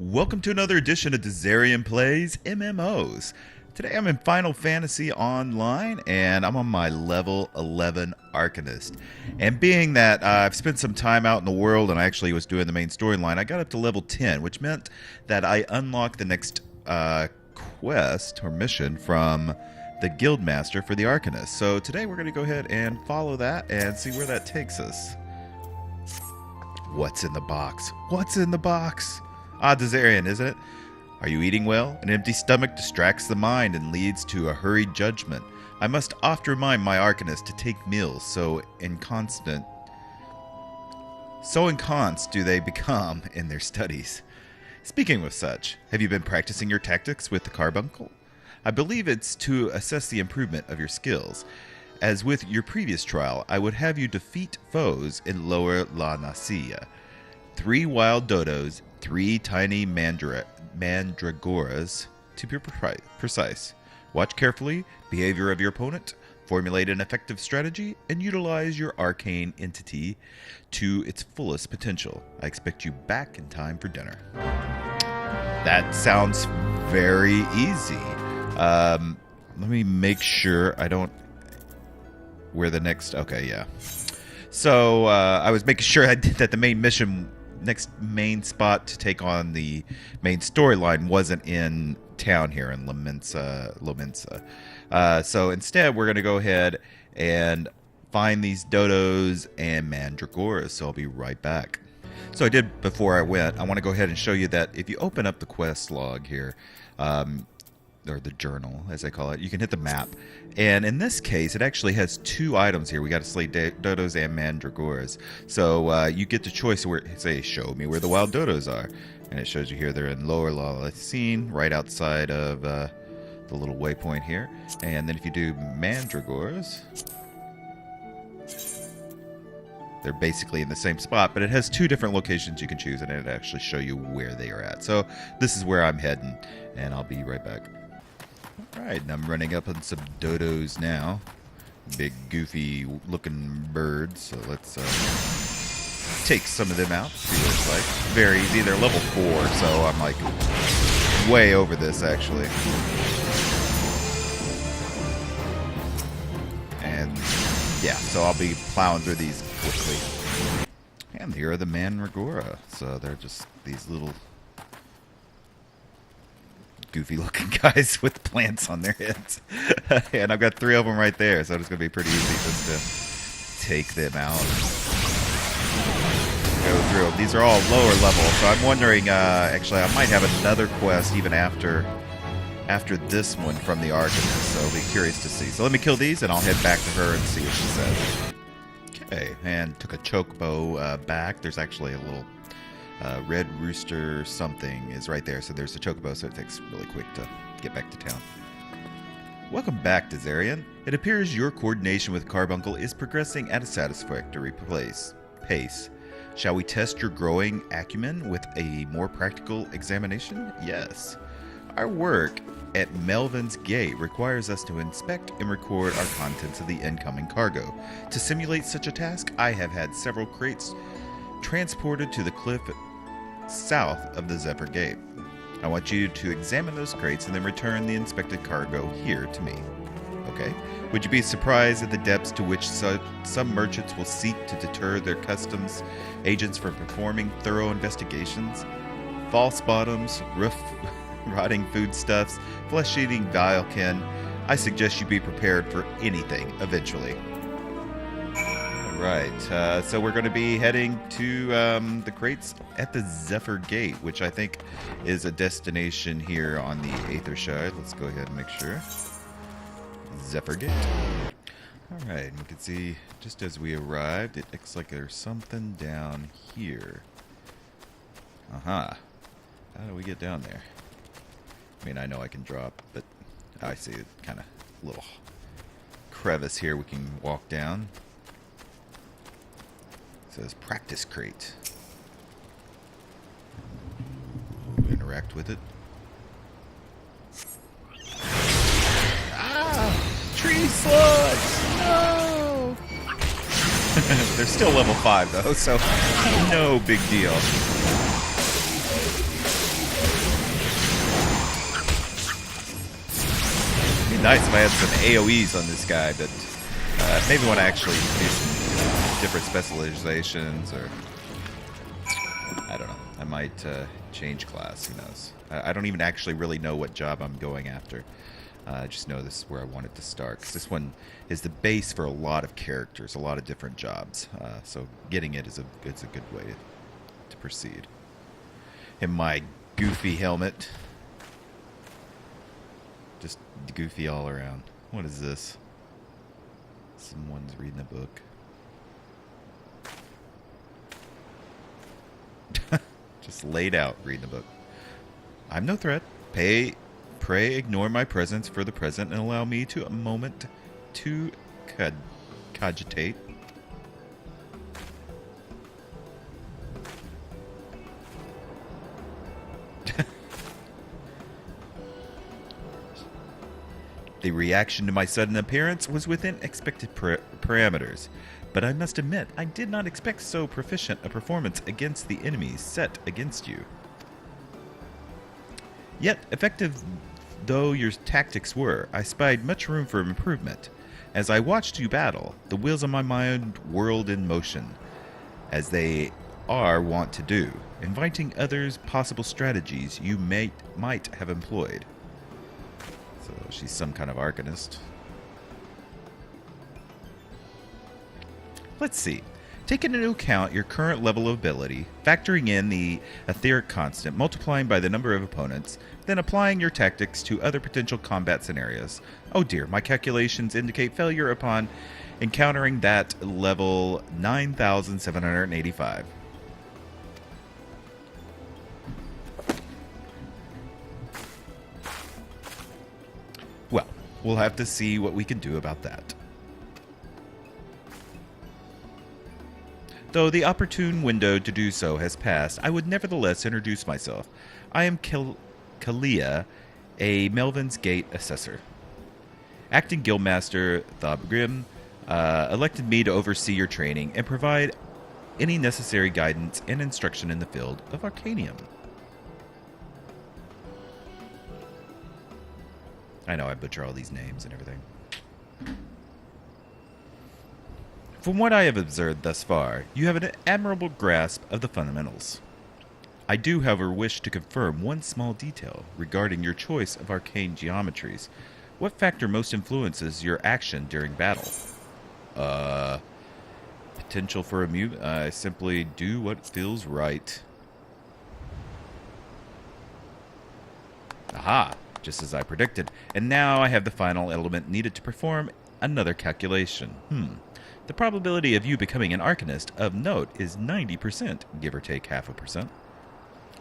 Welcome to another edition of Dizzarian Plays MMOs. Today I'm in Final Fantasy Online, and I'm on my level 11 Arcanist. And being that I've spent some time out in the world and I actually was doing the main storyline, I got up to level 10, which meant that I unlocked the next quest or mission from the Guildmaster for the Arcanist. So today we're going to go ahead and follow that and see where that takes us. What's in the box? What's in the box? Ah, Dizzarian, isn't it? Are you eating well? An empty stomach distracts the mind and leads to a hurried judgment. I must oft remind my Arcanist to take meals, so enconced do they become in their studies. Speaking of such, have you been practicing your tactics with the carbuncle? I believe it's to assess the improvement of your skills. As with your previous trial, I would have you defeat foes in Lower La Nasia. 3 wild dodos, 3 tiny mandragoras, to be precise. Watch carefully behavior of your opponent, formulate an effective strategy, and utilize your arcane entity to its fullest potential. I expect you back in time for dinner. That sounds very easy. Let me make sure I don't... Where the next... Okay, yeah. So, I was making sure that the main mission... next main spot to take on the main storyline wasn't in town here in Lominsa. So instead, we're going to go ahead and find these dodos and mandragoras. So I'll be right back. So I did before I went. I want to go ahead and show you that if you open up the quest log here, or the journal, as I call it, you can hit the map. And in this case, it actually has 2 items here. We got to slay dodos and mandragoras. So you get the choice where, say, show me where the wild dodos are. And it shows you here they're in Lower La Scene, right outside of the little waypoint here. And then if you do mandragoras, they're basically in the same spot, but it has 2 different locations you can choose, and it'll actually show you where they are at. So this is where I'm heading, and I'll be right back. Alright, and I'm running up on some dodos now. Big, goofy looking birds. So let's take some of them out, see what it's like. Very easy. They're level 4, so I'm like way over this actually. And yeah, so I'll be plowing through these quickly. And here are the mandragora. So they're just these little goofy looking guys with plants on their heads. And I've got 3 of them right there, so it's going to be pretty easy just to take them out. Go through them. These are all lower level, so I'm wondering, actually I might have another quest even after this one from the Arcanist, so I'll be curious to see. So let me kill these and I'll head back to her and see what she says. Okay, and took a chocobo back. There's actually a little red rooster something is right there. So there's the chocobo, so it takes really quick to get back to town. Welcome back, Dizzarian. It appears your coordination with Carbuncle is progressing at a satisfactory pace. Shall we test your growing acumen with a more practical examination? Yes. Our work at Melvin's Gate requires us to inspect and record our contents of the incoming cargo. To simulate such a task, I have had several crates transported to the cliff south of the Zephyr Gate. I want you to examine those crates and then return the inspected cargo here to me. Okay? Would you be surprised at the depths to which some merchants will seek to deter their customs agents from performing thorough investigations? False bottoms, rotting foodstuffs, flesh-eating vilekin. I suggest you be prepared for anything eventually. Right, so we're going to be heading to the crates at the Zephyr Gate, which I think is a destination here on the Aetherside. Let's go ahead and make sure. Zephyr Gate. Alright, you can see just as we arrived, it looks like there's something down here. Aha. How do we get down there? I mean, I know I can drop, but I see a kind of little crevice here we can walk down. It says practice crate. We'll interact with it. Ah! Tree slugs! No! They're still level 5 though, so no big deal. nice if I had some AoEs on this guy, but maybe when I actually do some different specializations, or I don't know, I might change class. Who knows? I don't even actually really know what job I'm going after. I just know this is where I want it to start, because this one is the base for a lot of characters, a lot of different jobs. So getting it is a good way to proceed. In my goofy helmet. Just goofy all around. What is this? Someone's reading a book. Just laid out reading a book. I'm no threat. Pray ignore my presence for the present and allow me to a moment to cogitate. The reaction to my sudden appearance was within expected parameters, but I must admit I did not expect so proficient a performance against the enemies set against you. Yet, effective though your tactics were, I spied much room for improvement. As I watched you battle, the wheels of my mind whirled in motion, as they are wont to do, inviting others possible strategies you might have employed. So she's some kind of Arcanist. Let's see. Taking into account your current level of ability, factoring in the etheric constant, multiplying by the number of opponents, then applying your tactics to other potential combat scenarios. Oh dear, my calculations indicate failure upon encountering that level 9,785. Well, we'll have to see what we can do about that. Though the opportune window to do so has passed, I would nevertheless introduce myself. I am Kalia, a Melvin's Gate assessor. Acting Guildmaster Thobgrim elected me to oversee your training and provide any necessary guidance and instruction in the field of Arcanium. I know I butcher all these names and everything. From what I have observed thus far, you have an admirable grasp of the fundamentals. I do, however, wish to confirm one small detail regarding your choice of arcane geometries. What factor most influences your action during battle? Potential for I simply do what feels right. Aha! Just as I predicted. And now I have the final element needed to perform another calculation. The probability of you becoming an Arcanist of note is 90%, give or take 0.5%.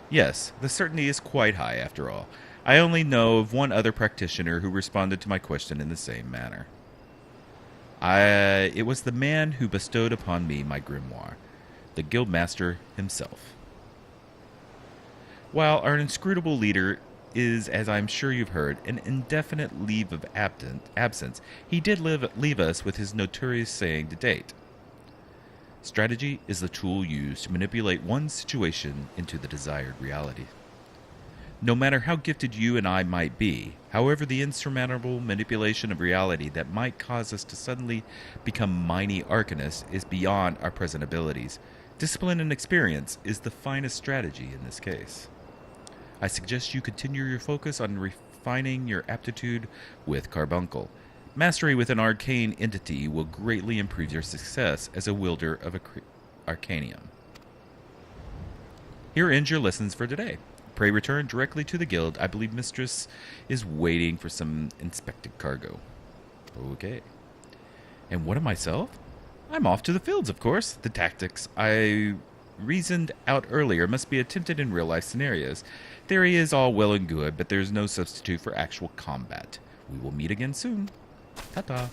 Yes, the certainty is quite high after all. I only know of one other practitioner who responded to my question in the same manner. It was the man who bestowed upon me my grimoire, the Guildmaster himself. While our inscrutable leader is, as I'm sure you've heard, an indefinite leave of absence, he did leave us with his notorious saying to date. Strategy is the tool used to manipulate one situation into the desired reality. No matter how gifted you and I might be, however, the insurmountable manipulation of reality that might cause us to suddenly become mighty Arcanists is beyond our present abilities. Discipline and experience is the finest strategy in this case. I suggest you continue your focus on refining your aptitude with Carbuncle. Mastery with an arcane entity will greatly improve your success as a wielder of Arcanium. Here ends your lessons for today. Pray return directly to the guild. I believe Mistress is waiting for some inspected cargo. Okay. And what of myself? I'm off to the fields, of course. The tactics I reasoned out earlier must be attempted in real-life scenarios. Theory is all well and good, but there's no substitute for actual combat. We will meet again soon. Ta-ta.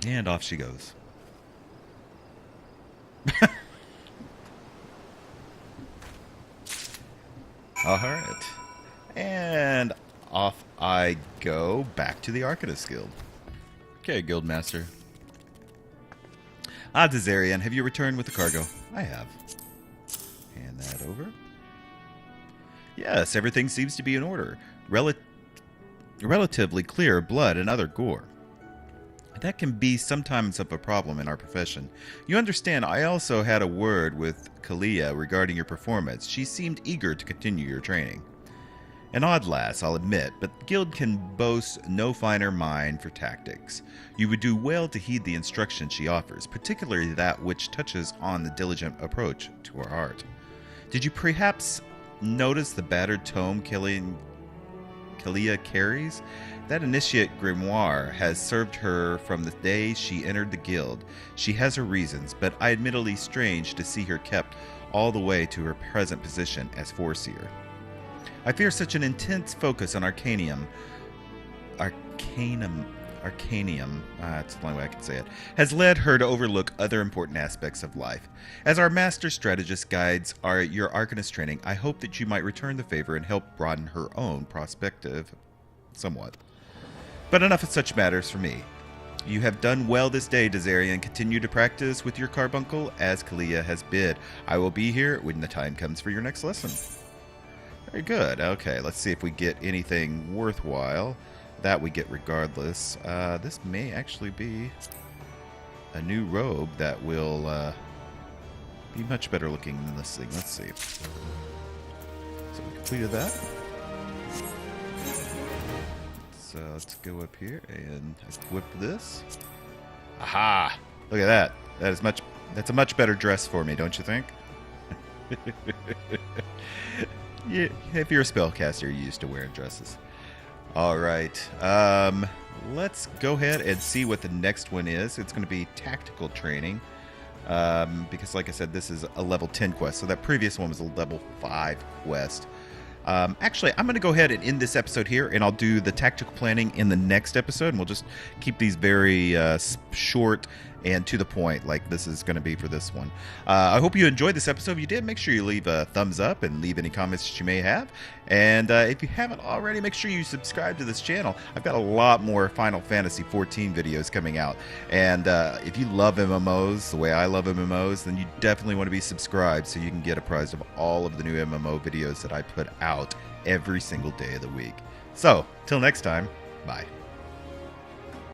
And off she goes. All right. And off I go back to the Arcanist Guild. Okay, Guildmaster. Dizzarian, have you returned with the cargo? I have. Hand that over. Yes, everything seems to be in order. relatively clear blood and other gore. That can be sometimes of a problem in our profession. You understand, I also had a word with Kalia regarding your performance. She seemed eager to continue your training. An odd lass, I'll admit, but the guild can boast no finer mind for tactics. You would do well to heed the instruction she offers, particularly that which touches on the diligent approach to our art. Did you perhaps notice the battered tome Kalia carries? That initiate grimoire has served her from the day she entered the guild. She has her reasons, but admittedly strange to see her kept all the way to her present position as Foreseer. I fear such an intense focus on Arcanium, that's the only way I can say it, has led her to overlook other important aspects of life. As our master strategist guides your Arcanist training, I hope that you might return the favor and help broaden her own perspective somewhat. But enough of such matters for me. You have done well this day, Dizzarian. Continue to practice with your carbuncle as Kalia has bid. I will be here when the time comes for your next lesson. Very good. Okay, let's see if we get anything worthwhile. That we get regardless. This may actually be a new robe that will be much better looking than this thing. Let's see. So we completed that. So let's go up here and equip this. Aha! Look at that. That's a much better dress for me, don't you think? Yeah, if you're a spellcaster, you're used to wearing dresses. Alright, let's go ahead and see what the next one is. It's going to be tactical training, because like I said, this is a level 10 quest, so that previous one was a level 5 quest. Actually, I'm going to go ahead and end this episode here, and I'll do the tactical planning in the next episode, and we'll just keep these very short and to the point, like this is going to be for this one. I hope you enjoyed this episode. If you did, make sure you leave a thumbs up and leave any comments that you may have. And if you haven't already, make sure you subscribe to this channel. I've got a lot more Final Fantasy XIV videos coming out. And if you love MMOs the way I love MMOs, then you definitely want to be subscribed so you can get apprised of all of the new MMO videos that I put out every single day of the week. So, till next time, bye.